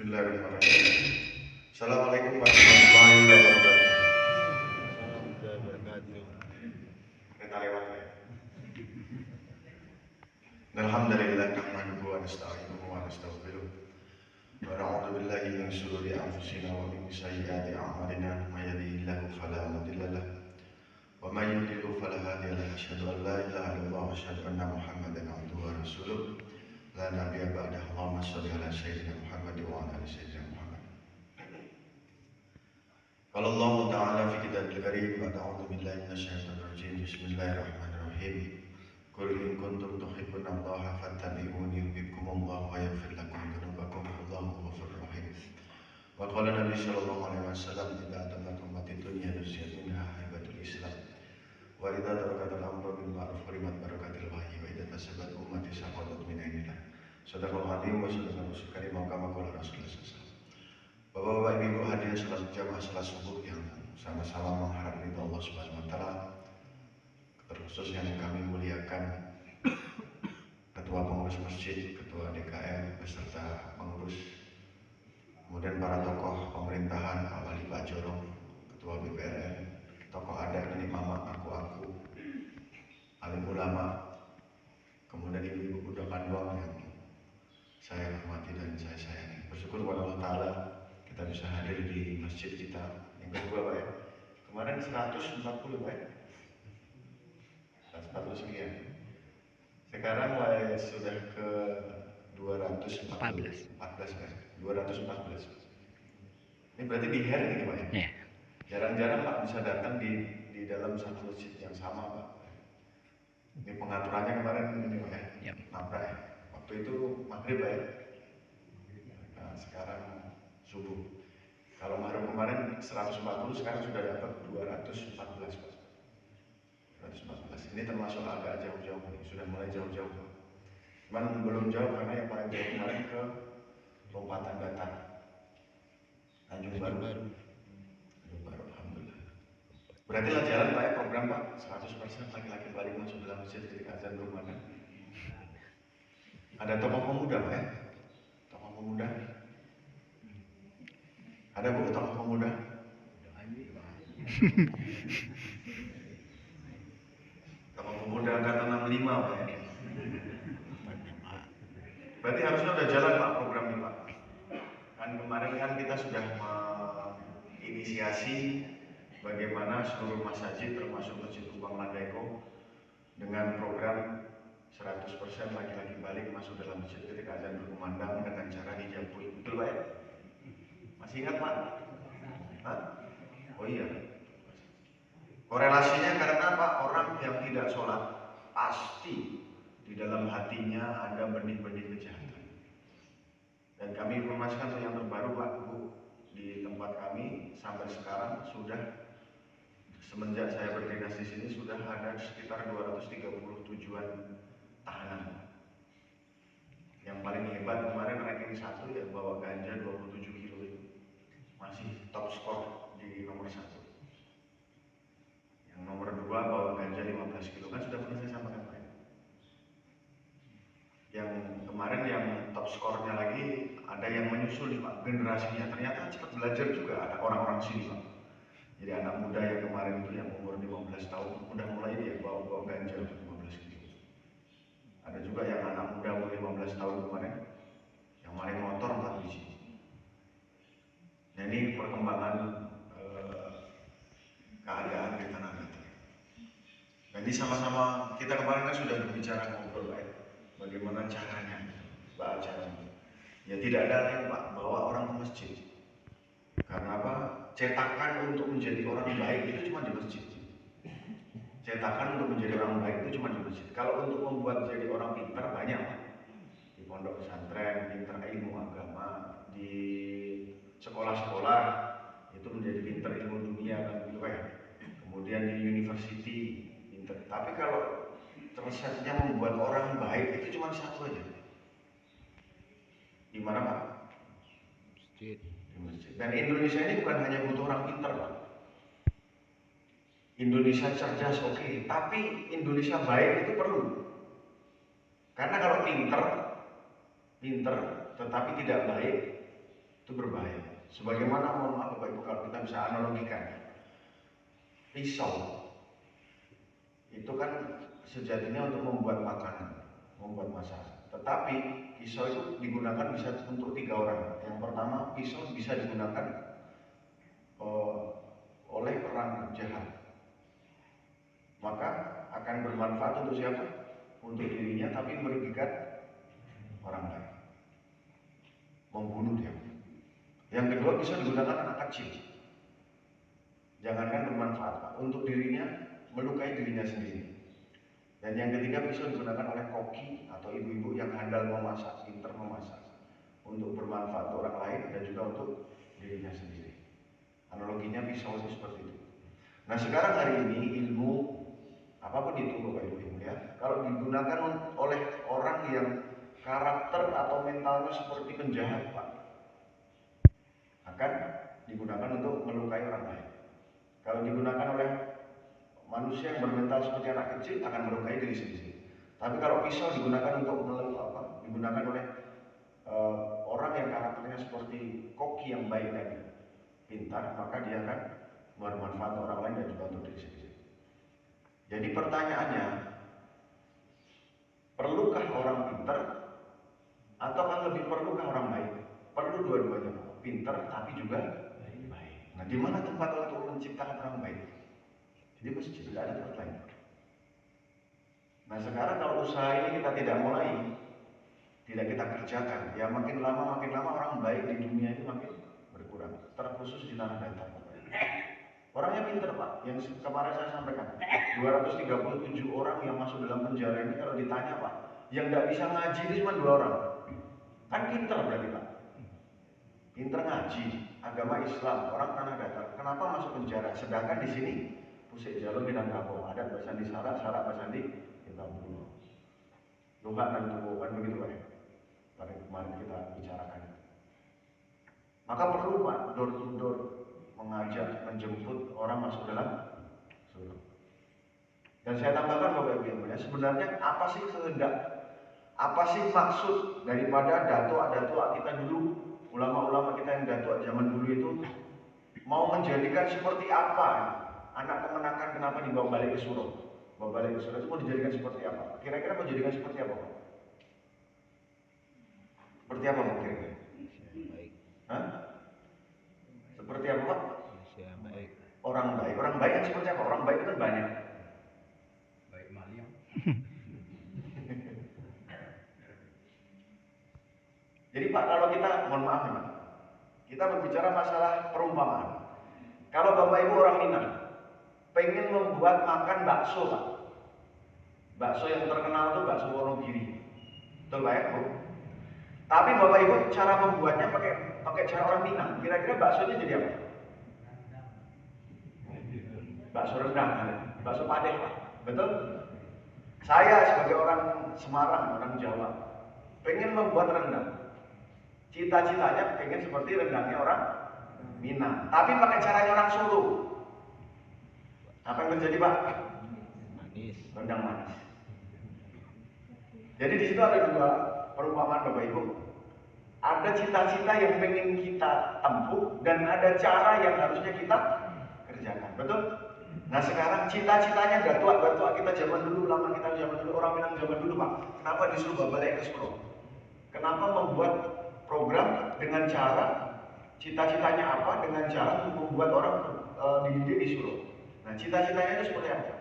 Bismillahirrahmanirrahim. Assalamualaikum warahmatullahi wabarakatuh. Kita lewat ya. Alhamdulillah nahmaduhu wa nasta'inuhu wa nastaghfiruh. Wa na'udzu billahi min shururi anfusina wa min sayyiati a'malina. May yahdihillahu fala mudilla lahu wa may yudlil fala hadiya lahu. Asyhadu an la ilaha illallah wa asyhadu anna Muhammadan abduhu wa rasuluh. La nabiyya ba'dahu. Allahumma shalli ala sayyidina Muhammad wa ala ali sayyidina Muhammad. Qala Allah Ta'ala fi kitabil karim wa a'udzu billahi minasyaitonir rajim. Bismillahirrahmanirrahim. Qul in kuntum tuhibbunallaha fattabi'uni yuhibbukumullahu wa yaghfir lakum dzunubakum wallahu ghafurur rahim. Wa qala Nabi sallallahu alaihi wasallam idza tamat ummati dunya nusiyat minha haibatul Islam. Wa idza tarakatul amru bil ma'ruf hurimat barakatil wahyi wa idza tasabat ummati saqatat min ainillah. Sadaqallahu azim wa sadaqal rasul karim wa kama qala Rasulullah sallallahu alaihi wasallam. Bapak-bapak, ibu hadirin salat jamaah salat subuh yang sama-sama mengharap ridha Allah Subhanahu wa taala. Terkhusus yang kami muliakan Ketua Pengurus Masjid, Ketua DKM beserta pengurus, kemudian para tokoh pemerintahan, Pak Wali, Pak Jorong, Ketua BPRN, tokoh adat, nenek mama, aku, alim ulama, kemudian ibu-ibu budak kanduang yang saya hormati dan saya sayangi. Bersyukur kepada Allah Ta'ala kita bisa hadir di masjid kita yang kedua, Pak ya. Kemarin 140, Pak ya. 140 sekian. Sekarang sudah ke 214, Pak. 214. Ini berarti di hari ini, Pak ya. Yeah. Jarang-jarang Pak bisa datang di dalam satu masjid yang sama, Pak. Ini pengaturannya kemarin ini, Pak ya. Yep. Nabrak ya. Waktu itu maghrib, Pak ya. Nah, sekarang subuh. Kalau maghrib kemarin 140, sekarang sudah dapat 214, Pak. 214. Ini termasuk agak jauh-jauh, sudah mulai jauh-jauh. Cuman belum jauh karena yang paling jauh kemarin ke Lompatan Datar, Tanjung Baru. Alhamdulillah. Berarti lah jalan Pak ya, program Pak 100% laki-laki balik masuk dalam masjid ketika azan berkumandang. Ada tokoh pemuda Pak ya? Tokoh pemuda. Ada Bu tokoh pemuda? Tokoh pemuda angkatan 65 Pak ya? Berarti harusnya udah jalan Pak program ini Pak. Kan kemarin kan kita sudah menginisiasi bagaimana seluruh masjid termasuk Masjid Kubang Ladaiko dengan program 100% laki-laki balik masuk dalam masjid ketika azan berkumandang dengan cara dijemput. Betul Pak ya? Masih ingat Pak? Hah? Oh iya. Korelasinya karena apa? Orang yang tidak sholat pasti di dalam hatinya ada benih-benih kejahatan. Dan kami informasikan yang terbaru Pak Bu, di tempat kami sampai sekarang sudah semenjak saya berdinas di sini sudah ada sekitar 237-an tahanan. Yang paling hebat kemarin ranking 1 ya bawa ganja 27 kilo itu. Masih top skor di nomor 1. Yang nomor 2 bawa ganja 15 kilo kan sudah pernah saya sampaikan Pak. Yang kemarin yang top skornya lagi ada yang menyusul nih Pak, generasinya ternyata cepat belajar juga, ada orang-orang sini Pak. Jadi anak muda yang kemarin itu yang umur 15 tahun udah mulai dia bawa ganja 15 kilo. Ada juga yang anak muda umur 15 tahun kemarin yang main motor 4 biji. Nah ini perkembangan keadaan di tanah air. Jadi sama-sama kita kemarin kan sudah berbicara ngobrol Pak. Bagaimana caranya, caranya? Ya tidak ada lain Pak, bawa orang ke masjid. Karena apa? Cetakan untuk menjadi orang baik itu cuma di masjid. Cetakan untuk menjadi orang baik itu cuma di masjid. Kalau untuk membuat jadi orang pintar banyak Pak. Di pondok pesantren, pintar ilmu agama, di sekolah-sekolah itu menjadi pintar ilmu dunia kan gitu ya. Kemudian di university pintar. Tapi kalau resepnya membuat orang baik itu cuma satu aja. Di mana Pak? Masjid. Di masjid. Dan Indonesia ini bukan hanya butuh orang pintar Pak. Indonesia cerdas oke, tapi Indonesia baik itu perlu. Karena kalau pintar tetapi tidak baik, Itu berbahaya. Sebagaimana mohon maaf Bapak Ibu kalau kita bisa analogikan, pisau itu kan sejatinya untuk membuat makanan, membuat masakan. Tetapi pisau itu digunakan bisa untuk 3 orang. Yang pertama, pisau bisa digunakan oleh orang jahat, maka akan bermanfaat untuk siapa? Untuk dirinya, tapi merugikan orang lain, membunuh dia. Yang kedua, bisa digunakan anak kecil, jangankan bermanfaat Pak, untuk dirinya, melukai dirinya sendiri. Dan yang ketiga, bisa digunakan oleh koki atau ibu-ibu yang handal memasak, pintar memasak, untuk bermanfaat untuk orang lain dan juga untuk dirinya sendiri. Analoginya pisau itu seperti itu. Nah sekarang hari ini ilmu apapun itu Bapak Ibu ya, kalau digunakan oleh orang yang karakter atau mentalnya seperti penjahat Pak, akan digunakan untuk melukai orang lain. Kalau digunakan oleh manusia yang bermental seperti anak kecil, akan melukai diri sendiri. Tapi kalau pisau digunakan untuk digunakan oleh orang yang karakternya seperti koki yang baik dan pintar, maka dia akan bermanfaat untuk orang lain dan juga untuk diri sendiri. Jadi pertanyaannya, perlukah orang pintar atau kan lebih perlukah orang baik? Perlu dua-duanya, pintar tapi juga baik. Nah, di mana tempat untuk menciptakan orang baik? Di masjid, tidak ada tempat lain. Nah, sekarang kalau usaha ini kita tidak mulai, tidak kita kerjakan, ya makin lama orang baik di dunia ini makin berkurang, terkhusus di tanah datar. Orangnya pintar Pak, yang kemarin saya sampaikan 237 orang yang masuk dalam penjara ini kalau ditanya Pak, yang tidak bisa ngaji ini cuma 2 orang. Kan pintar berarti Pak, pintar ngaji, agama Islam, orang tanah datar. Kenapa masuk penjara? Sedangkan di sini pusat jalur Minangkabau, ada bahasa di Sarak bahasa di kita dulu. Luka dan tubuh kan begitu Pak. Pada kemarin kita bicarakan. Maka perlu Pak, door to door, mengajak, menjemput orang masuk dalam surga. Dan saya tambahkan Bapak Ibu yang mulia, sebenarnya apa sih kehendak, apa sih maksud daripada datuk kita dulu, ulama-ulama kita yang datuk zaman dulu itu mau menjadikan seperti apa anak kemenakan, kenapa dibawa balik ke surau? Bawa balik ke surau itu mau dijadikan seperti apa? Kira-kira mau dijadikan seperti apa Pak? Seperti apa Pak kira-kira? Hah? Seperti apa Pak? Baik. Orang baik yang seperti apa? Orang baik itu banyak. Baik Malia. Jadi Pak, kalau kita, mohon maaf nih Pak, kita berbicara masalah perumpamaan. Kalau Bapak Ibu orang Minang, pengen membuat makan bakso Pak, bakso yang terkenal itu bakso Wonogiri, betul Pak ya Bu? Tapi Bapak Ibu cara membuatnya pakai cara orang Minang, kira-kira baksonya jadi apa? Bakso rendang, bakso padeh Pak, betul? Saya sebagai orang Semarang, orang Jawa, pengen membuat rendang. Cita-citanya pengen seperti rendangnya orang Minang, tapi pakai caranya orang Solo. Apa yang terjadi Pak? Manis. Rendang manis. Jadi di situ ada 2 perumpamaan Bapak Ibu. Ada cita-cita yang pengen kita tempuh dan ada cara yang harusnya kita kerjakan. Betul? Nah sekarang cita-citanya datuk kita zaman dulu, lama kita zaman dulu, orang Minang zaman dulu Pak. Kenapa disuruh balik ke Solo? Kenapa membuat program dengan cara cita-citanya apa? Dengan cara membuat orang dididik di Solo. Nah cita-citanya itu seperti apa?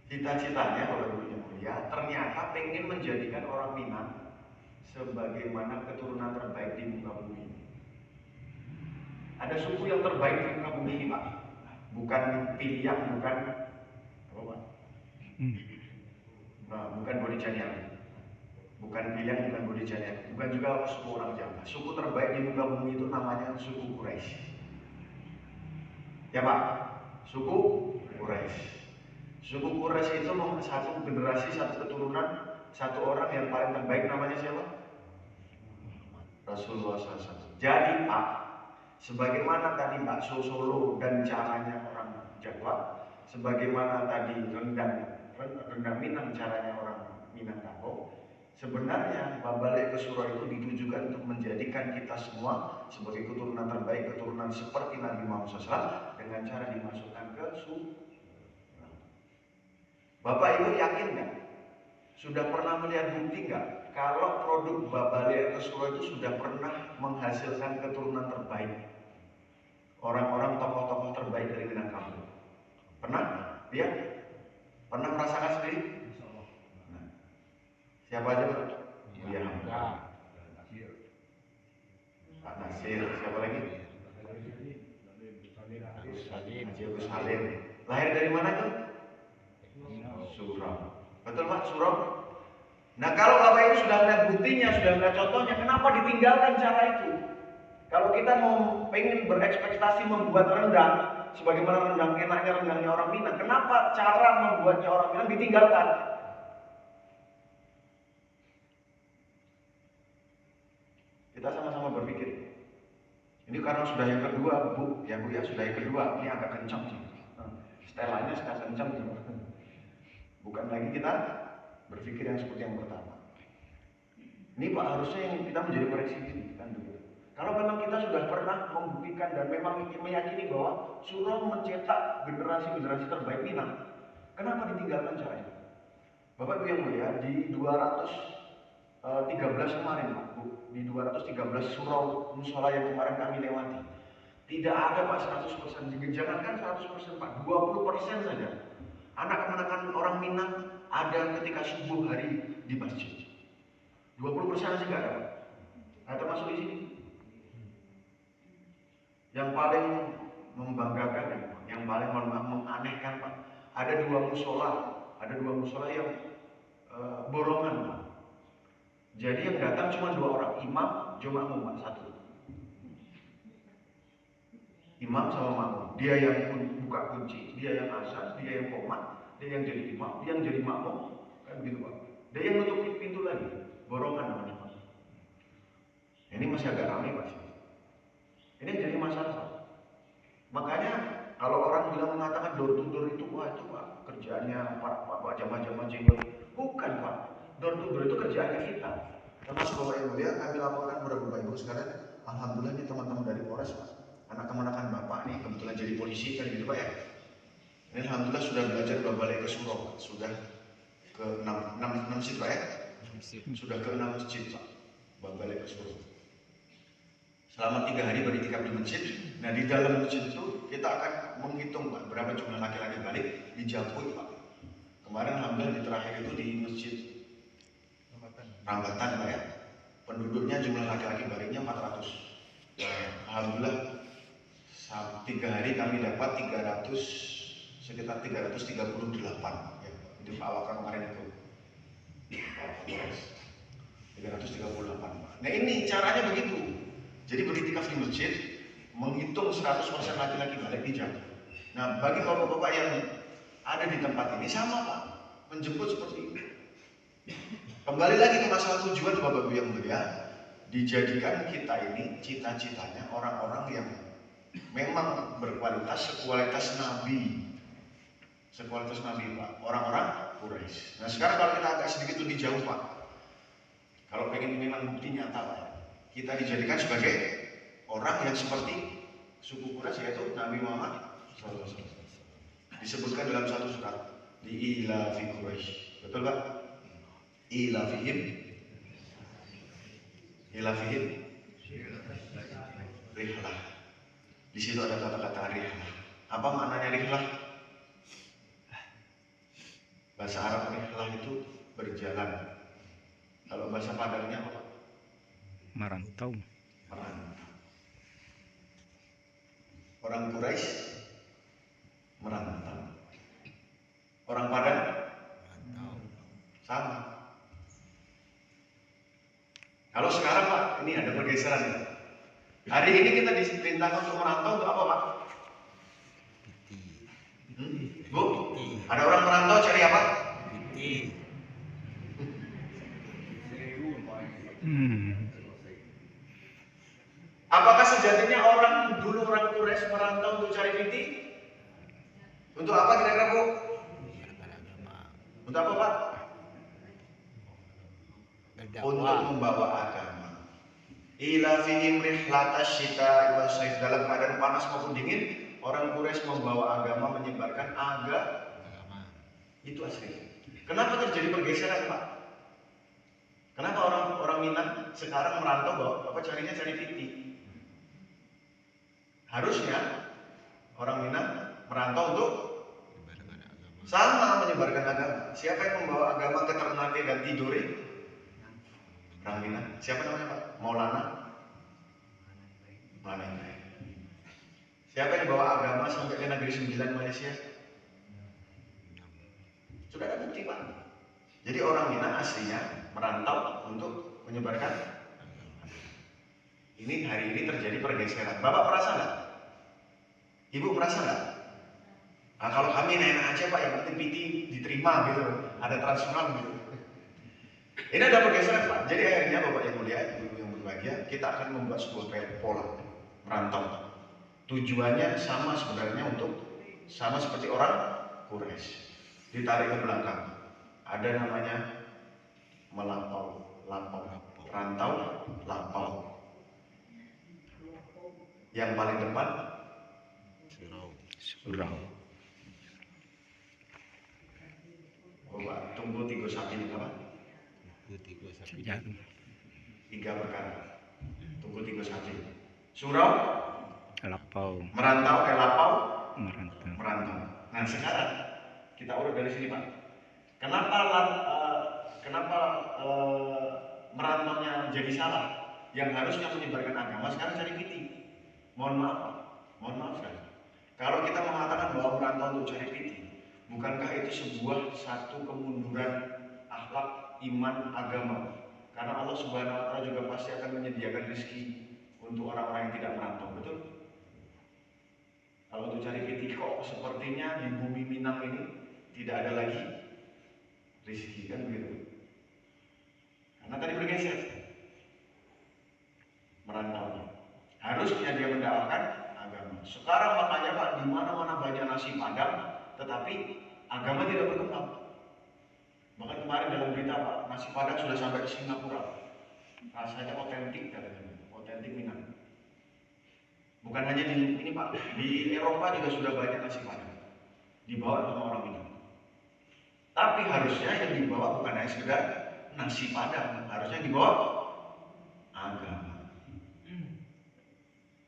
Cita-citanya Bapak Ibu yang mulia ternyata pengen menjadikan orang Minang sebagaimana keturunan terbaik di muka bumi. Ada suku yang terbaik di muka bumi ini Pak, bukan pilihan, bukan apa Pak? Nah, bukan Bodhijanian, bukan pilihan, bukan Bodhijanian, bukan juga suku orang Jawa. Suku terbaik di muka bumi itu namanya suku Quraisy. Ya Pak, suku Quraisy. Suku Quraisy itu satu generasi, satu keturunan, satu orang yang paling terbaik namanya siapa? Rasulullah SAW. Jadi Pak, sebagaimana tadi bakso Solo dan caranya orang Jawa, sebagaimana tadi rendang Minang caranya orang Minangkabau, Sebenarnya Babalik ke surah itu ditujukan untuk menjadikan kita semua sebagai keturunan terbaik, keturunan seperti Nabi Muhammad SAW dengan cara dimasukkan ke surga. Bapak Ibu yakin nggak? Sudah pernah melihat bukti nggak? Kalau produk Babalik ke surah itu sudah pernah menghasilkan keturunan terbaik, orang-orang tokoh-tokoh terbaik dari Minangkabau. Pernah? Dia pernah merasakan sendiri? Siapa aja Pak? Ya, Hamka, Pak Nasir, siapa lagi? Salim. Haji Agus Salim. Lahir dari mana tuh? Surau. Betul Pak, Surau? Nah kalau Bapak Ibu sudah melihat buktinya, sudah melihat contohnya, kenapa ditinggalkan cara itu? Kalau kita mau pengen berekspektasi membuat rendang, sebagaimana rendangnya orang Minang, kenapa cara membuatnya orang Minang ditinggalkan? Kita sama-sama berpikir. Ini karena sudah yang kedua, Bu ya, sudah yang kedua. Ini agak kencang sih. Setelannya sudah kencang sih. Bukan lagi kita berpikir yang seperti yang pertama. Ini Pak, harusnya yang kita menjadi koreksi diri kan begitu. Kalau memang kita sudah pernah membuktikan dan memang meyakini bahwa surau mencetak generasi-generasi terbaik Minang, kenapa ditinggalkan cara itu? Bapak Ibu yang mulia, di 213 kemarin Pak, Bu, di 213 surau musola yang kemarin kami lewati, tidak ada Pak 100%, jangankan 100% Pak, 20% saja. Anak-anak orang Minang ada ketika subuh hari di masjid. 20% aja nggak ada Pak. Nah, termasuk di sini. Yang paling membanggakan, yang paling menganehkan Pak, ada dua musola yang borongan Pak. Jadi yang datang cuma 2 orang, imam, cuma makmum satu. Imam sama makmum, dia yang buka kunci, dia yang azan, dia yang qomat, dia yang jadi imam, dia yang jadi makmum, kan gitu Pak. Dia yang nutup pintu lagi, borongan namanya Pak. Ini masih agak ramai Pak. Ini yang jadi masalah Pak. Makanya kalau orang bilang mengatakan door to door itu, wah itu Pak kerjaannya Pak jamaah-jamaah jenggot. Bukan Pak, door to door itu kerjaannya kita. Termasuk Bapak Ibu ya, kami laporkan kepada Bapak Ibu sekalian, alhamdulillah ini teman-teman dari Polres Pak. Anak kemenakan Bapak nih kebetulan jadi polisi kan gitu Pak ya. Ini alhamdulillah sudah belajar Babalik ke surau, sudah ke 6 masjid Pak ya. Sudah ke 6 masjid Pak, Babalik ke surau. Selama 3 hari beritikaf di masjid. Nah di dalam masjid itu kita akan menghitung Pak berapa jumlah laki-laki balik di Jampuit Pak. Kemarin alhamdulillah di terakhir itu di masjid Rambatan Pak ya. Penduduknya jumlah laki-laki baliknya 400. Alhamdulillah 3 hari kami dapat sekitar 338 ya. Itu Pak Waka kemarin itu 338 Pak. Nah ini caranya begitu. Jadi beritikaf di masjid, menghitung 100% laki-laki balik di jam. Nah bagi bapak-bapak yang ada di tempat ini sama Pak, menjemput seperti itu. Kembali lagi ke masalah tujuan Bapak Ibu yang mulia, dijadikan kita ini cita-citanya orang-orang yang memang berkualitas sekualitas Nabi Pak, orang-orang Quraisy. Nah sekarang kalau kita agak sedikit lebih jauh Pak, kalau pengen memang bukti nyata Pak, kita dijadikan sebagai orang yang seperti suku Quraisy yaitu Nabi Muhammad SAW. Disebutkan dalam satu surat di Ilafi Quraisy, betul Pak? Ilafihim rihlah. Di situ ada kata-kata rihlah. Apa maknanya rihlah? Bahasa Arab rihlah itu berjalan. Kalau bahasa Padangnya apa? Merantau. Orang Quraisy merantau. Orang Padang sama. Kalau sekarang Pak, ini ada pergeseran ya. Hari ini kita diperintahkan untuk merantau untuk apa Pak? Bu, ada orang merantau cari apa? Apakah sejatinya orang Quraisy merantau untuk cari piti? Untuk apa kira-kira Bu? Untuk apa Pak? untuk membawa agama. Ila fihim rihlatas syita wal saif, dalam keadaan panas maupun dingin, orang Quraisy membawa agama, menyebarkan agama. Itu asli. Kenapa terjadi pergeseran, Pak? Kenapa orang Minang sekarang merantau carinya cari piti? Harusnya orang Minang merantau untuk sama menyebarkan agama. Siapa yang membawa agama ke Ternate dan Tidore? Orang Minang. Siapa namanya, Pak? Maulana Ibrahim. Siapa yang bawa agama sampai ke Negeri Sembilan Malaysia? Sudah ada bukti, Pak. Jadi orang Minang aslinya merantau untuk menyebarkan. Ini hari ini terjadi pergeseran. Bapak merasa nggak? Ibu merasa nggak? Nah, kalau kami enak aja, Pak, yang penting PT diterima gitu, ada transferan gitu. Ini ada pergeseran, Pak. Jadi akhirnya Bapak yang mulia, Ibu yang berbahagia, kita akan membuat sebuah pola merantau. Tujuannya sama sebenarnya, untuk sama seperti orang Quraisy. Ditarik ke belakang. Ada namanya melapau, rantau, lapau. Yang paling depan surau. Bapak tunggu 3 sapi apa? 3 perkara. Tunggu 3 sapi. Surau, Lapau, merantau, lapau, merantau. Nah sekarang kita urut dari sini, Pak. Kenapa merantaunya jadi salah? Yang harusnya menyebarkan agama sekarang cari piti. Mohon maaf, Pak. Mohon maaf kan. Kalau kita mengatakan bahwa merantau untuk cari piti, bukankah itu sebuah satu kemunduran akhlak, iman, agama? Karena Allah Subhanahu wa Ta'ala juga pasti akan menyediakan rezeki untuk orang-orang yang tidak merantau, betul? Kalau untuk cari piti, kok sepertinya di bumi Minang ini tidak ada lagi rezeki, kan begitu? Karena tadi bergeser merantau. Harusnya dia mendakwakan agama. Sekarang makanya, Pak, di mana-mana banyak nasi padang, tetapi agama tidak berkembang. Bahkan kemarin dalam berita, Pak, nasi padang sudah sampai ke Singapura. Rasanya otentik, katanya, otentik Minang. Bukan hanya di ini, Pak, di Eropa juga sudah banyak nasi padang dibawa sama orang Minang. Tapi harusnya yang dibawa bukan hanya sekedar nasi padang, harusnya dibawa agama.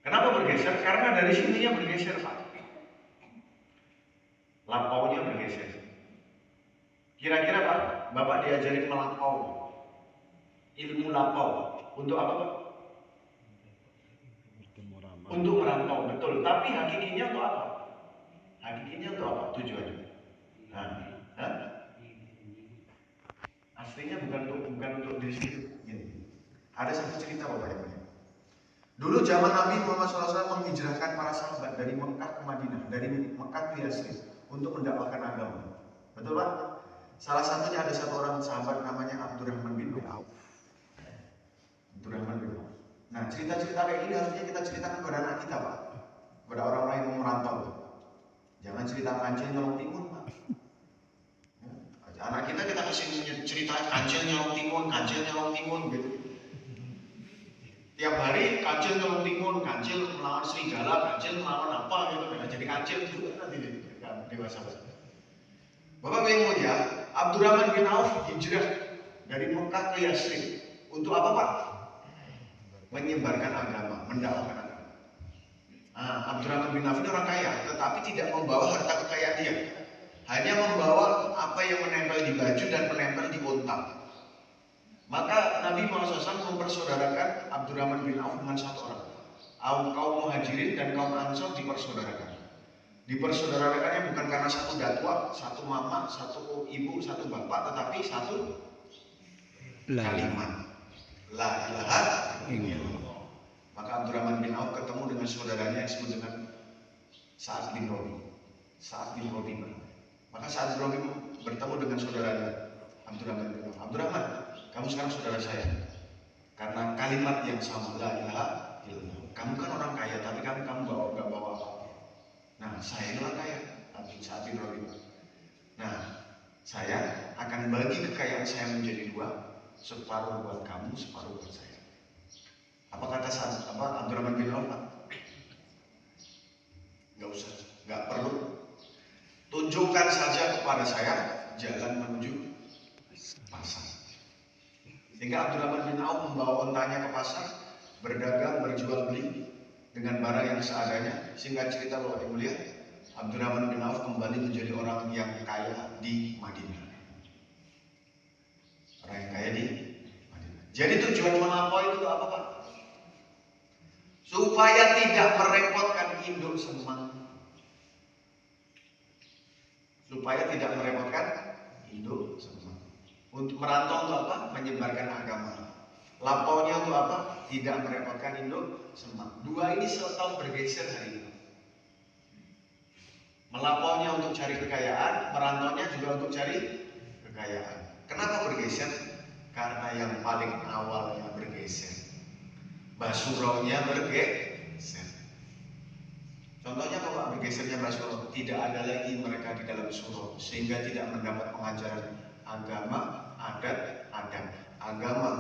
Kenapa bergeser? Karena dari sininya bergeser, Pak. Lapaunya bergeser. Kira-kira, Pak, Bapak diajarin melapau, ilmu lapau. Untuk apa, Pak? Untuk merantau, betul. Tapi hakikinya untuk apa? Hakikinya untuk apa tujuannya? Nah, aslinya bukan untuk diri sendiri. Ada satu cerita, Bapak Ibu. Dulu zaman Nabi Muhammad SAW menghijrahkan para sahabat dari Mekah ke Madinah, dari Mekah ke Yasrib untuk mendakwakan agama. Betul, Pak? Salah satunya ada satu orang sahabat namanya Abdurrahman bin Auf. Nah, cerita-cerita kayak gini harusnya kita ceritakan kepada anak kita, Pak. Kepada orang-orang yang mau merantau. Jangan cerita kancil nyolong timun, Pak. Anak kita kasih cerita kancil nyolong timun gitu. Tiap hari kancil nyolong timun, kancil melawan serigala, kancil melawan apa gitu. Nah, jadi kancil juga nanti dewasa. Bapak yang mulia, Abdurrahman bin Auf hijrah dari Mekah ke Yasrib. Untuk apa, Pak? Menyebarkan agama, mendakwakan agama. Abdurrahman bin Auf ini orang kaya, tetapi tidak membawa harta kekayaan dia. Hanya membawa apa yang menempel di baju dan menempel di unta. Maka Nabi Muhammad SAW mempersaudarakan Abdurrahman bin Auf dengan satu orang. Kaum Muhajirin dan kaum Ansor dipersaudarakan. Dipersaudarakannya bukan karena satu datua, satu mama, satu ibu, satu bapak, tetapi satu kalimat. La ilaha illallah. Maka Abdurrahman bin Auf ketemu dengan saudaranya yang disebut dengan Sa'ad bin Rabi. Maka Sa'ad bin Rabi bertemu dengan saudaranya Abdurrahman bin Auf. Abdurrahman, kamu sekarang saudara saya. Karena kalimat yang sama, la ilaha illallah. Kamu kan orang kaya, tapi kamu nggak bawa apa. Nah, saya ini orang kaya, Sa'ad bin Rabi. Nah, saya akan bagi kekayaan saya menjadi 2. separuh buat kamu, separuh buat saya. Apa kata Abdurrahman bin Auf? Nggak usah, nggak perlu. Tunjukkan saja kepada saya jalan menuju pasar. Sehingga Abdurrahman bin Auf membawa ontanya ke pasar, berdagang, berjual beli dengan barang yang seadanya. Sehingga cerita bahwa yang mulia, Abdurrahman bin Auf kembali menjadi orang yang kaya di Madinah. Orang yang kaya di Madinah. Jadi tujuan melampaui itu apa, Pak? Supaya tidak merepotkan induk semang. Supaya tidak merepotkan induk semang. Untuk merantau untuk apa? Menyebarkan agama. Lampaunya untuk apa? Tidak merepotkan induk semang. Dua ini selalu bergeser hari ini. Melampaunya untuk cari kekayaan, merantaunya juga untuk cari kekayaan. Kenapa bergeser? Karena yang paling awalnya bergeser, basuraunya bergeser. Contohnya kalau bergesernya basurau, tidak ada lagi mereka di dalam surau, sehingga tidak mendapat pengajaran agama, adat, agama,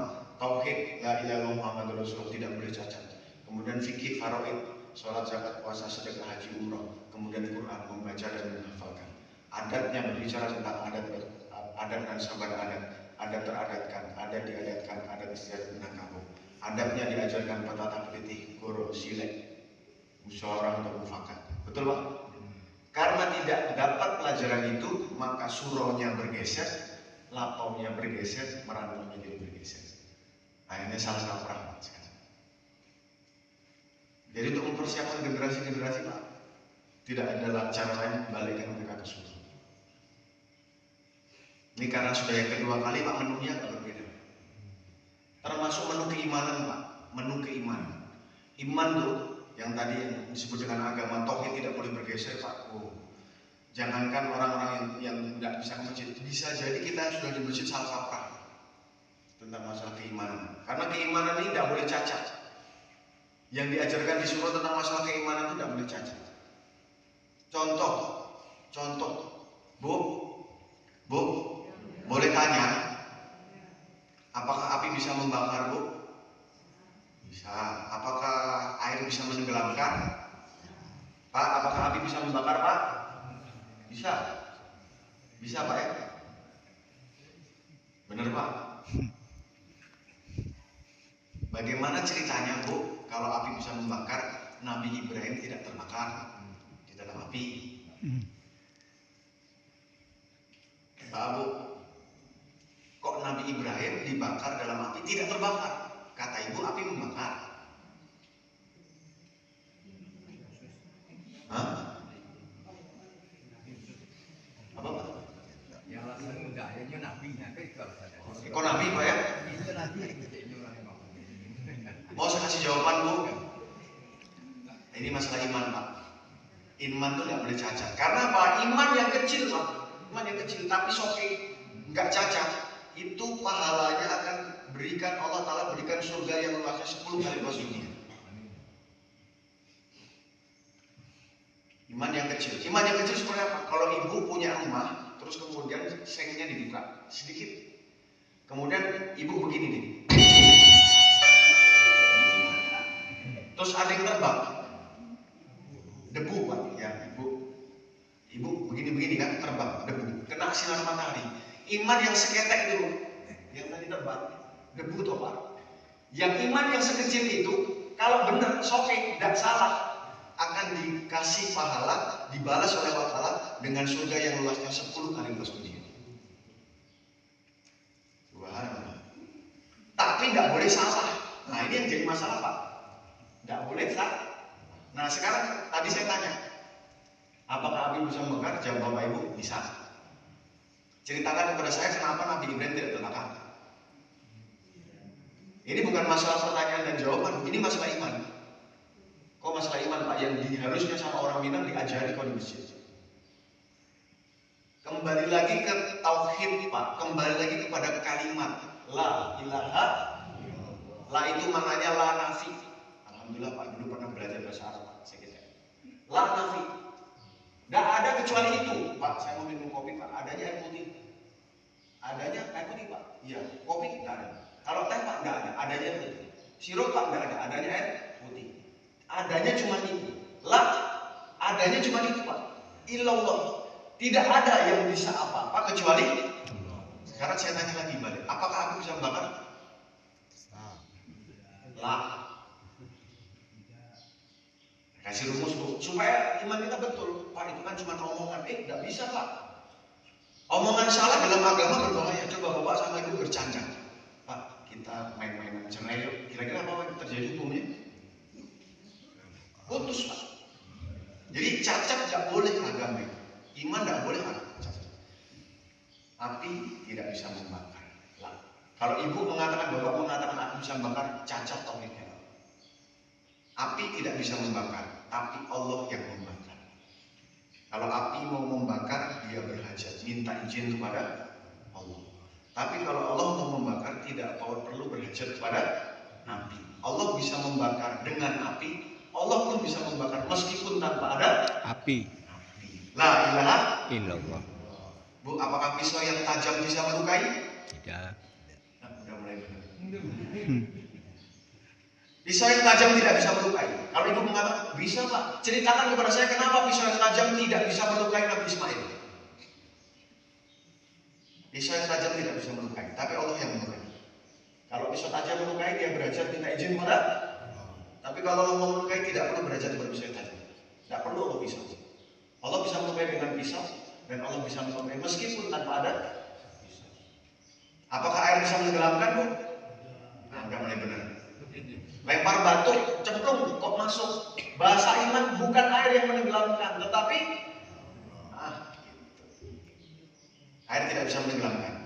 tauhid, la ilaha illallah Muhammadur Rasulullah tidak boleh cacat. Kemudian fikih, faraid, sholat, zakat, puasa, sedekah, haji, umroh, kemudian Quran, membaca dan menghafalkan. Adatnya berbicara tentang adat dan sahabat adat teradatkan, adat diadatkan, adat istiadat Minangkabau. Adatnya diajarkan petata pelitih, goro, silek, musyawarah untuk mufakat. Betul, Pak? Karena tidak dapat pelajaran itu, maka suraunya bergeser, lapaunya bergeser, merantaunya jadi bergeser. Akhirnya salah kaprah sekarang. Jadi untuk mempersiapkan generasi-generasi, Pak, tidak ada cara lain balikkan mereka ke surau. Ini karena sudah yang kedua kali, Pak, menunya agak berbeda. Termasuk menu keimanan, Pak. Menu keimanan. Iman tuh yang tadi yang disebut dengan agama tauhid tidak boleh bergeser, Pak. Jangankan orang-orang yang tidak bisa ke masjid, bisa jadi kita sudah di masjid salah kaprah tentang masalah keimanan. Karena keimanan ini tidak boleh cacat. Yang diajarkan di surau tentang masalah keimanan itu tidak boleh cacat. Contoh, Bu, boleh tanya, apakah api bisa membakar, Bu? Bisa. Apakah air bisa menenggelamkan? Pak, apakah api bisa membakar, Pak? Bisa. Bisa, Pak, ya? Benar, Pak? Bagaimana ceritanya, Bu, kalau api bisa membakar, Nabi Ibrahim tidak terbakar di dalam api? Pak, Bu, kok Nabi Ibrahim dibakar dalam api tidak terbakar? Kata ibu, api membakar. Hah? Apa, Pak? Yang langsung mudahnya Nabi, Kok Nabi, Pak, ya? Mau saya kasih jawaban, Bu? Ini masalah iman, Pak. Iman itu tidak boleh cacat. Karena apa? Iman yang kecil, Pak. Iman yang kecil, tapi soke nggak cacat. Itu pahalanya akan berikan Allah Ta'ala berikan surga yang luasnya 10 kali luas dunia. Iman yang kecil. Iman yang kecil seperti apa? Kalau ibu punya rumah, terus kemudian sengnya dibuka sedikit. Kemudian ibu begini nih. Terus ada yang terbang. Debu, Pak. Ya, ibu begini-begini kan terbang, debu. Kena sinar matahari. Iman yang seketek itu, yang tadi terbang, debu toh, Pak. Yang iman yang sekecil itu, kalau benar, soke, tidak salah, akan dikasih pahala, dibalas oleh Allah Ta'ala dengan surga yang luasnya 10 kali luas dunia. Subhanallah. Tapi tidak boleh salah. Nah, ini yang jadi masalah, Pak. Tidak boleh salah. Nah, sekarang tadi saya tanya, apakah api bisa membakar? Jawab Bapak Ibu, bisa. Ceritakan kepada saya kenapa Nabi Ibrahim tidak terbakar. Ini bukan masalah pertanyaan dan jawaban, ini masalah iman. Kok masalah iman, Pak, yang harusnya sama orang Minang diajari kalau di masjid. Kembali lagi ke tauhid, Pak. Kembali lagi kepada kalimat la ilaha. La itu maknanya la nafi. Alhamdulillah, Pak, dulu pernah belajar bahasa Arab, Pak. Saya kira. La nafi. Tidak ada kecuali itu, Pak. Saya mau minum kopi, Pak. Adanya air putih. Adanya air putih Pak? Iya. Kopi nggak ada. Kalau teh Pak nggak ada, adanya air putih. Sirup Pak nggak ada, adanya air putih. Adanya cuma itu. La, adanya cuma itu Pak. Illallah. Tidak ada yang bisa apa-apa kecuali. Sekarang saya tanya lagi balik, apakah aku bisa membakar? Lah. Kasih rumus Bu, supaya iman kita betul. Pak itu kan cuma omongan, nggak bisa Pak. Omongan salah dalam agama berbahaya. Coba Bapak sama Ibu bercanda. Pak, kita main-main cerai yuk. Kira-kira apa yang terjadi hukumnya? Putus Pak. Jadi cacat nggak boleh agama itu. Iman nggak boleh cacat. Api tidak bisa membakar. Lah, kalau Ibu mengatakan, Bapak mengatakan aku bisa membakar, cacat tauhidnya. Api tidak bisa membakar, tapi Allah yang membakar. Kalau api mau membakar, dia berhajat, minta izin kepada Allah. Tapi kalau Allah mau membakar, tidak perlu berhajat kepada api. Allah bisa membakar dengan api, Allah pun bisa membakar meskipun tanpa ada Api. La ilaha Illallah. Bu, apakah pisau yang tajam bisa melukai? Tidak. Nah, udah mulai benar. Pisau yang tajam tidak bisa melukai. Kalau Ibu mengatakan, bisa Pak, ceritakan kepada saya kenapa pisau yang tajam tidak bisa melukai Nabi Ismail. Pisau yang tajam tidak bisa melukai, tapi Allah yang melukai. Kalau pisau tajam melukai, dia berhajat minta izin kepada. Tapi kalau Allah mau melukai, tidak perlu berhajat kepada pisau yang tajam. Tidak perlu Allah pisau. Allah bisa melukai dengan pisau, dan Allah bisa melukai meskipun tanpa ada pisau. Apakah air bisa menenggelamkan Bu? Nah, udah mulai benar. Lempar batu, cemplung, kok masuk. Bahasa iman bukan air yang menenggelamkan, tetapi gitu. Air tidak bisa menenggelamkan,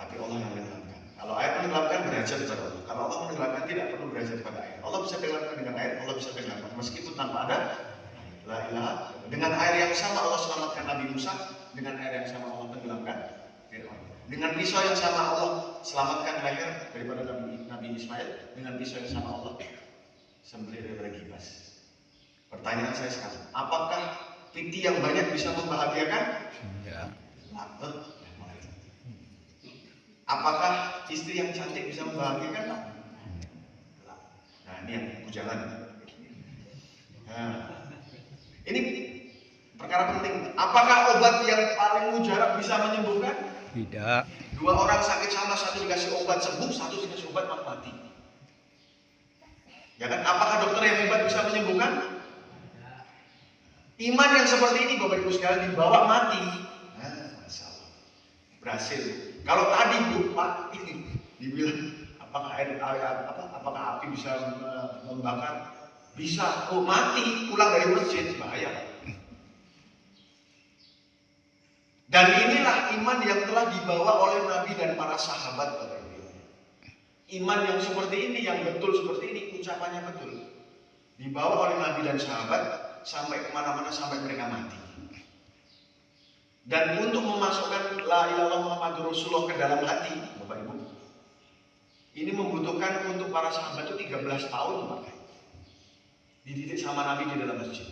tapi Allah yang menenggelamkan. Kalau air menenggelamkan berhajat kepada Allah. Kalau Allah menenggelamkan tidak perlu berhajat kepada air. Allah bisa tenggelamkan dengan air, Allah bisa tenggelamkan meskipun tanpa ada. La ilaha. Dengan air yang sama Allah selamatkan Nabi Musa, dengan air yang sama Allah tenggelamkan Fir'aun. Dengan pisau yang sama Allah selamatkan leher daripada Nabi Ismail, dengan pisau yang sama Allah sembelih daripada kibas. Pertanyaan saya sekarang, apakah piti yang banyak bisa membahagiakan? Tidak. Apakah istri yang cantik bisa membahagiakan? Nah, ini yang bujangan. Nah, ini perkara penting. Apakah obat yang paling mujarab bisa menyembuhkan? Tidak. Dua orang sakit sama, satu dikasih obat sembuh, satu dikasih obat mati. Ya kan? Apakah dokter yang hebat bisa menyembuhkan? Iman yang seperti ini Bapak Ibu sekalian dibawa mati. Nah, masalah. Berhasil. Kalau tadi Bu, Pak ini dibilang apakah api bisa membakar? Bisa. Oh, mati pulang dari masjid, bahaya. Dan inilah iman yang telah dibawa oleh Nabi dan para sahabat Bapak Ibu. Iman yang seperti ini, yang betul seperti ini, ucapannya betul. Dibawa oleh Nabi dan sahabat sampai kemana-mana sampai mereka mati. Dan untuk memasukkan la ilaha Muhammadur Rasulullah ke dalam hati, Bapak Ibu, ini membutuhkan untuk para sahabat itu 13 tahun Pak. Dididik sama Nabi di dalam masjid.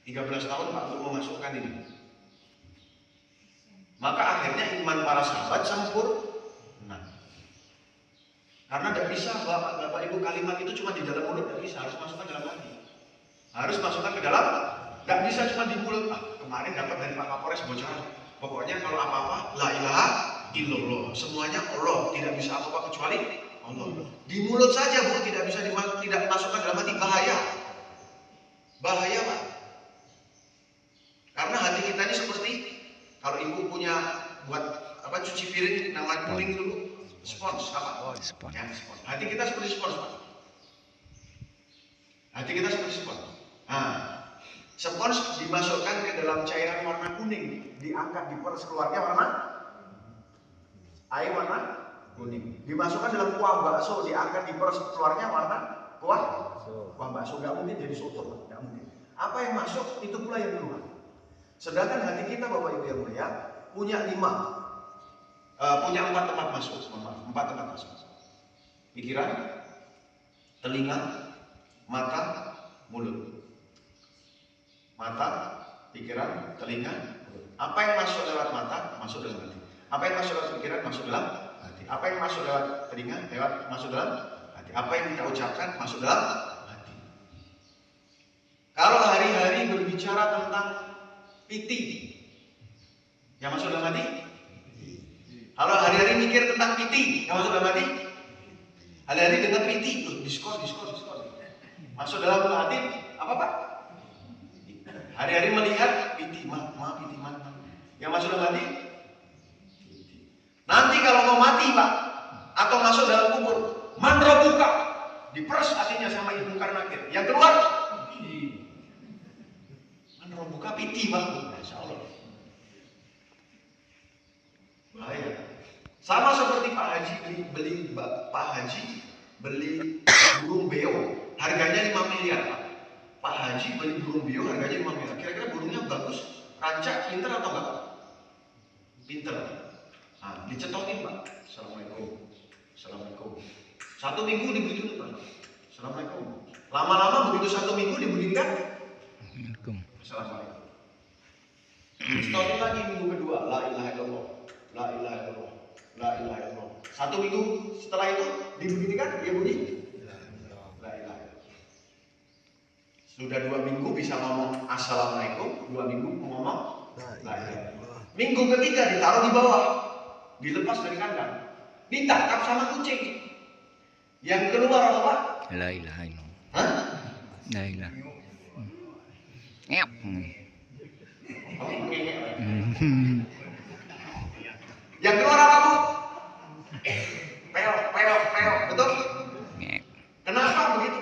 13 tahun Pak untuk memasukkan ini. Maka akhirnya iman para sahabat sempurna. Karena tidak bisa Bapak Ibu kalimat itu cuma di dalam mulut, tidak bisa, harus masukkan dalam hati. Harus masukkan ke dalam, tidak bisa cuma di mulut. Kemarin dapat dari Pak Kapolres bocoran. Pokoknya kalau apa-apa, la ilaha illallah. Semuanya Allah, tidak bisa apa-apa kecuali Allah. Di mulut saja Bu, tidak bisa tidak masukkan dalam hati, bahaya. Bahaya Pak. Karena hati kita ini seperti kalau Ibu punya buat cuci piring nama kuning dulu, spons apa? Spons. Ya, spons. Hati kita seperti spons Pak. Hati kita seperti spons. Nah, spons dimasukkan ke dalam cairan warna kuning, diangkat, diperes keluarnya warna air warna kuning. Dimasukkan dalam kuah bakso, diangkat, diperes keluarnya warna kuah bakso. Nggak mungkin jadi soto, nggak mungkin. Apa yang masuk itu pula yang keluar. Sedangkan hati kita Bapak Ibu yang mulia punya 4 tempat masuk, 4 tempat masuk. Pikiran, telinga, mata, mulut. Mata, pikiran, telinga, mulut. Apa yang masuk lewat mata, masuk dalam hati. Apa yang masuk lewat pikiran, masuk dalam hati. Apa yang masuk lewat telinga, masuk dalam hati. Apa yang kita ucapkan, masuk dalam hati. Kalau hari-hari berbicara tentang piti, yang masuk dalam hati. Kalau hari-hari mikir tentang piti, yang masuk dalam hati. Hari-hari dengar piti, diskor. Masuk dalam hati, apa Pak? Hari-hari melihat piti, piti, yang masuk dalam hati. Nanti kalau mau mati Pak, atau masuk dalam kubur, manrobuka, diperes hatinya sama Ibu Karnakir. Yang keluar, manrobuka piti Pak. Masya Allah. Bahaya. Sama seperti Pak Haji beli burung beo, harganya 5 miliar Pak. Pak Haji beli burung beo harganya 5 miliar. Kira-kira burungnya bagus, rancak, pinter atau enggak? Pinter. Nah, dicetokin Pak. Assalamualaikum. 1 minggu dibeli Pak. Assalamualaikum. Lama-lama begitu 1 minggu dibelikan. Assalamualaikum. Dicetokin lagi minggu kedua. La ilaha illallah. La ilaha illallah. La ilaha illallah. 1 minggu setelah itu dibunyikan dia bunyi. La ilaha illallah. Sudah 2 minggu bisa ngomong assalamualaikum, 2 minggu ngomong la ilaha illallah. Minggu ketiga ditaruh di bawah, dilepas dari kandang, ditangkap sama kucing. Yang keluar apa? La ilaha illallah. Hah? La ilaha. Ngep. Yang keluar apa Bu? Peok, betul? Ngep. Kenapa begitu?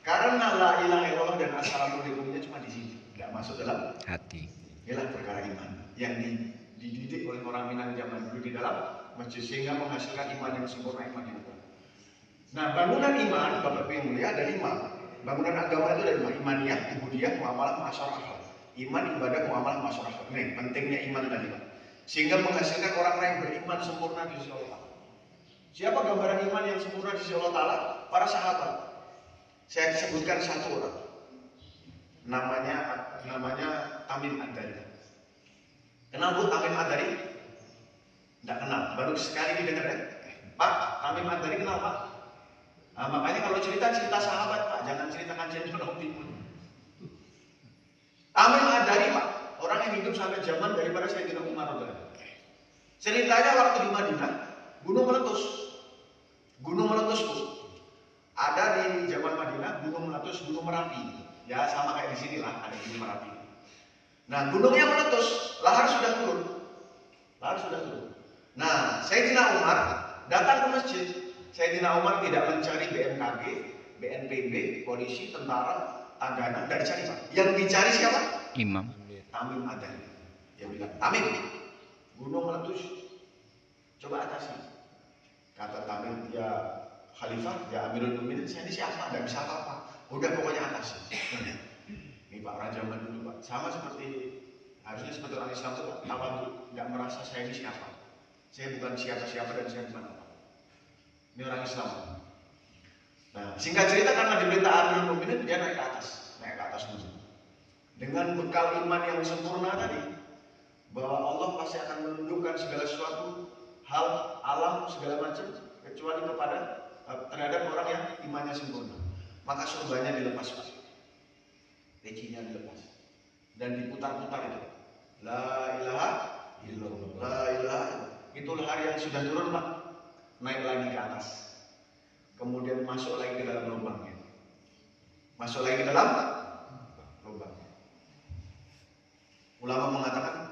Karena la ilaha illallah dan assalamualaikumnya cuma di sini, nggak masuk dalam Hati. Inilah perkara iman yang dididik oleh orang Minang zaman dulu di dalam masjid sehingga menghasilkan iman yang sempurna, iman yang kuat. Nah, bangunan iman, Bapak Ibu yang mulia, ada 5. Bangunan agama itu ada 5: imaniyah, ubudiyah, muamalah, muasyarah akhlak. Iman, ibadah, muamalah, muasyarah akhlak. Ini pentingnya iman tadi Pak. Sehingga menghasilkan orang-orang yang beriman sempurna di sisi Allah. Siapa gambaran iman yang sempurna di sisi Allah Ta'ala? Para sahabat. Saya sebutkan 1 orang. Namanya Tamim Ad-Dari. Kenal Bu Tamim Ad-Dari? Tidak kenal, baru sekali didengar ya. Pak, Tamim Ad-Dari kenal Pak? Nah, makanya kalau cerita sahabat Pak, jangan ceritakan jenderal optimun. Tamim Ad-Dari Pak, orang yang hidup sampai zaman daripada Sayyidina Umar radhiyallahu. Ceritanya waktu di Madinah, gunung meletus Bu. Ada di zaman Madinah gunung meletus, gunung Merapi. Ya sama kayak di sini lah, ada gunung Merapi. Nah, gunungnya meletus, lahar sudah turun. Nah, Sayyidina Umar datang ke masjid. Sayyidina Umar tidak mencari BMKG, BNPB, polisi, tentara, tagana, tidak dicari Pak. Yang dicari siapa? Imam. Tamim Ad-Dari. Dia bilang, Tamim, gunung meletus, coba atasi. Kata Tamim, ya Khalifah, ya Amirul Mukminin, saya ini siapa? Tidak bisa apa-apa. Udah pokoknya atasi. Ini Pak Raja zaman dulu Pak, sama seperti harusnya seperti orang Islam itu Pak, tawadhu, nggak merasa saya ini siapa. Saya bukan siapa-siapa dan saya bukan apa. Ini orang Islam. Nah, singkat cerita karena diperintah Amirul Mukminin dia naik ke atas dulu. Dengan bekal iman yang sempurna tadi, bahwa Allah pasti akan menundukkan segala sesuatu, hal, alam, segala macam, kecuali kepada terhadap orang yang imannya sempurna. Maka surganya dilepas Pak. Pecinya dilepas. Dan diputar-putar itu. La ilaha illallah. La ilaha illallah. Itulah hari yang sudah turun Pak. Naik lagi ke atas. Kemudian masuk lagi ke dalam lubangnya. Masuk lagi ke dalam lubang. Ulama mengatakan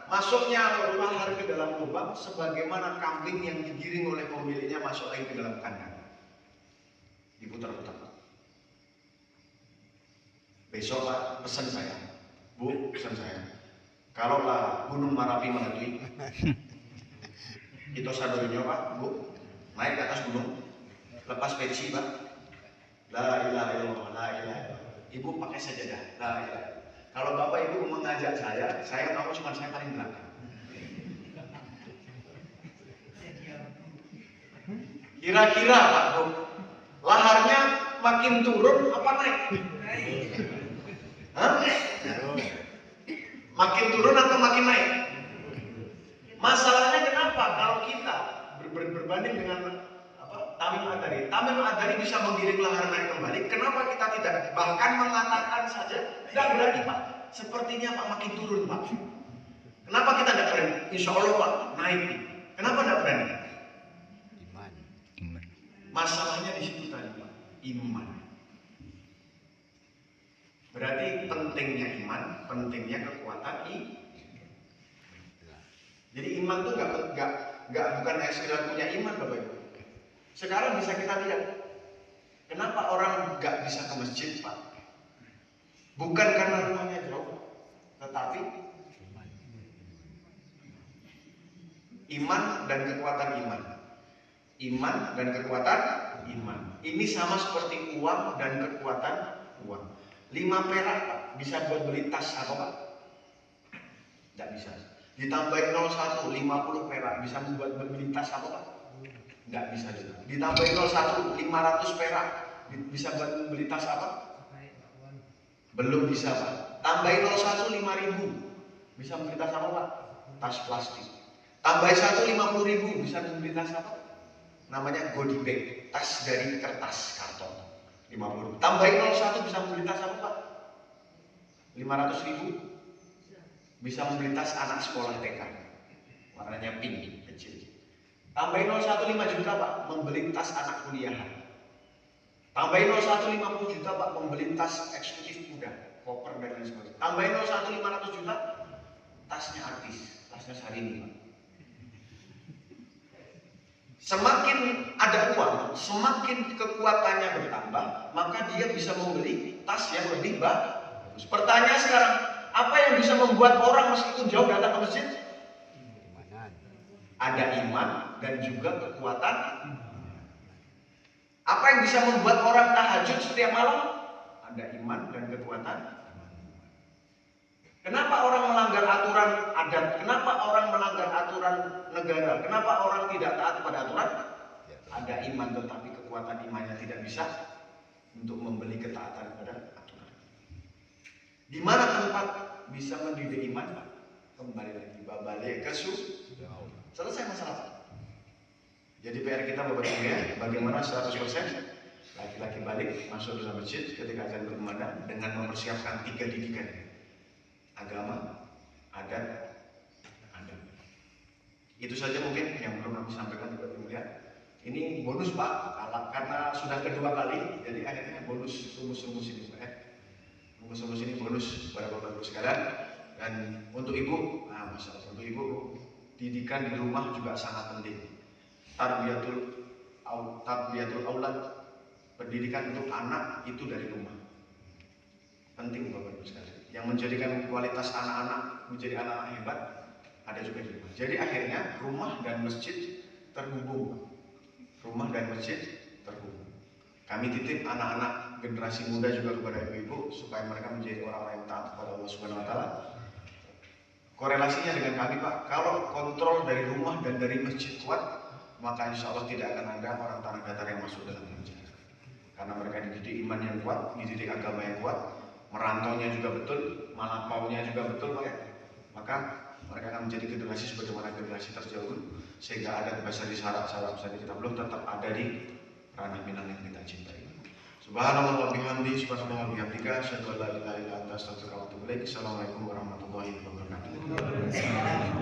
masuknya lahar ke dalam lubang sebagaimana kambing yang digiring oleh pemiliknya masuk lagi ke dalam kandang. Diputar-putar. Besok Pak, pesan saya, Bu, pesan saya. Kalaulah Gunung Merapi meletus, itu sadonya Pak, Bu, naik ke atas gunung, lepas peci Pak. La ilaha illallah, la ilaha illallah. Ibu pakai sajadah, la ilaha. Kalau Bapak Ibu mengajak saya mau cuma saya paling belakang. Kira-kira Pak Bu, laharnya makin turun apa naik? Hah? Makin turun atau makin naik? Masalahnya kenapa kalau kita berbanding dengan Tamim Ad-Dari bisa menggiring lahar naik kembali. Kenapa kita tidak? Bahkan mengatakan saja, tidak berani Pak. Sepertinya Pak makin turun Pak. Kenapa kita tidak berani? Insya Allah Pak naik. Kenapa tidak berani? Iman. Iman. Masalahnya di situ tadi Pak, iman. Berarti pentingnya iman, pentingnya kekuatan Jadi iman itu bukan sekedar punya iman Bapak Ibu. Sekarang bisa kita lihat, kenapa orang nggak bisa ke masjid Pak? Bukan karena rumahnya jauh, tetapi iman dan kekuatan iman. Iman dan kekuatan iman. Ini sama seperti uang dan kekuatan uang. 5 perak Pak, bisa buat beli tas apa Pak? Tidak bisa. Ditambahin 01, 50 perak, bisa membuat beli tas apa Pak? Nggak bisa juga. Ditambahin 01, 500 perak, bisa buat beli tas apa? Belum bisa Pak. Tambahin 01, 5.000, bisa beli tas apa Pak? Tas plastik. Tambahin 1, 50.000, bisa beli tas apa? Namanya goodie bag, tas dari kertas karton. 50. Tambahin 01, bisa beli tas apa Pak? 500.000, bisa membeli tas anak sekolah TK, warnanya pink kecil. Tambahin 01, 5 juta Pak, membeli tas anak kuliahan. Tambahin 01, 50 juta Pak, membeli tas eksekutif muda, koper dan lain sebagainya. Tambahin 01, 500 juta, tasnya artis, tasnya Syahrini Pak. Semakin ada uang, semakin kekuatannya bertambah, maka dia bisa membeli tas yang lebih bagus. Pertanyaan sekarang, apa yang bisa membuat orang meskipun jauh datang ke masjid? Ada iman dan juga kekuatan. Apa yang bisa membuat orang tahajud setiap malam? Ada iman dan kekuatan. Kenapa orang melanggar aturan adat? Kenapa orang melanggar aturan negara? Kenapa orang tidak taat pada aturan? Ada iman tetapi kekuatan imannya tidak bisa untuk membeli ketaatan pada aturan. Di mana tempat bisa mendidik iman Pak? Kembali lagi balik ke selesai masalah. Jadi PR kita Bapak Ibu ya, bagaimana 100% laki-laki balik masuk dalam masjid ketika azan berkumandang dengan mempersiapkan 3 didikan: agama, adat, adab. Itu saja mungkin yang belum kami sampaikan Bapak Ibu ya. Ini bonus Pak, karena sudah kedua kali, jadi akhirnya bonus rumus-rumus ini Pak ya. Rumus-rumus ini bonus pada Bapak Ibu sekalian. Dan untuk ibu, untuk ibu, didikan di rumah juga sangat penting. Tarbiyatul aulad, pendidikan untuk anak itu dari rumah. Penting Bapak Ibu sekalian. Yang menjadikan kualitas anak-anak menjadi anak-anak hebat ada juga di rumah. Jadi akhirnya rumah dan masjid terhubung. Rumah dan masjid terhubung. Kami titip anak-anak generasi muda juga kepada ibu-ibu supaya mereka menjadi orang-orang yang taat kepada Allah Subhanahu wa taala. Korelasinya dengan kami Pak, kalau kontrol dari rumah dan dari masjid kuat, maka insya Allah tidak akan ada orang tanah datar yang masuk dalam masjid. Karena mereka dididik iman yang kuat, dididik agama yang kuat, merantaunya juga betul, malapaunya juga betul Pak ya. Maka mereka akan menjadi generasi sebagaimana generasi terdahulu, sehingga adat bahasa di syarat-syarat saja kita belum tetap ada di ranah Minang yang kita cintai. Subhanallah wa bihamdi, subhanallah wa bihamdika, asyhadu an la ilaha illa anta, astaghfiruka wa atubu ilaik. Assalamualaikum warahmatullahi wabarakatuh.